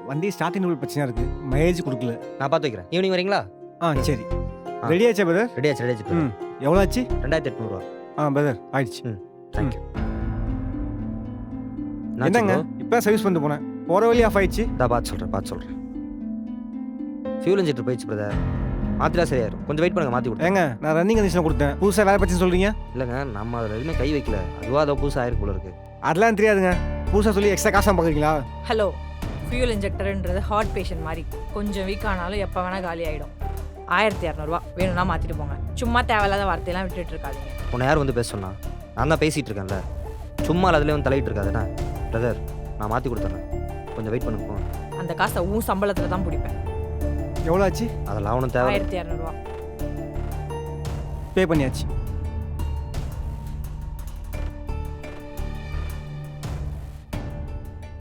வண்டி ஸ்டார்டிங் ஒரு பிரச்சனை இருக்குது, மைலேஜ் கொடுக்கல. நான் பார்த்து வைக்கிறேன். ஈவினிங் வரீங்களா? சரி. ரெடி ஆச்சா பிரதர்? ரெடி ஆச்சு. எவ்வளோ ஆச்சு? 2800 பிரதர் ஆயிடுச்சு. தேங்க்யூ. என்னங்க இப்போ சர்வீஸ் பண்ணிட்டு போனேன், போகிற வழி ஆஃப் ஆயிடுச்சு. நான் பார்த்து சொல்கிறேன். ஃபியூல் இன்ஜெக்டர் போயிடுச்சு பிரதர். மாற்றிட்டா சரியாயிரும். கொஞ்சம் வெயிட் பண்ணுங்க, மாற்றி கொடுத்தேன். ஏங்க நான் ரன்னிங் கண்டிஷன் கொடுத்தேன், புதுசாக வேலை பற்றி சொல்கிறீங்க? இல்லைங்க, நம்ம அதில் எதுவுமே கை வைக்கல. அதுவாக அதை புதுசாக ஆயிருக்கு போல இருக்கு. அதெல்லாம் தெரியாதுங்க, புதுசாக சொல்லி எக்ஸ்ட்ரா காசாக பார்க்குறீங்களா? ஹலோ, ஃபியூல் இன்ஜெக்டர்ன்றது ஹார்ட் பேஷண்ட் மாதிரி, கொஞ்சம் வீக் ஆனாலும் எப்போ வேணால் காலி ஆகிடும். 1200 வேணும்னா மாற்றிட்டு போங்க. சும்மா தேவையில்லாத வார்த்தையெல்லாம் விட்டுட்டு இருக்காதீங்க. உன்னை யார் வந்து பேச சொன்னா? நான் தான் பேசிகிட்டு இருக்கேன்ல. சும்மா அதிலே வந்து தலையிட்டு இருக்காதுண்ணா. பிரதர், நான் மாற்றி கொடுத்துட்றேன். கொஞ்சம் வெயிட் பண்ணுங்க போங்க. அந்த காசை உன் சம்பளத்தில் தான் பிடிப்பேன். எவ்வளோ ஆச்சு? அதெல்லாம் ஒன்றும் தேவை. 1200 பே பண்ணியாச்சு.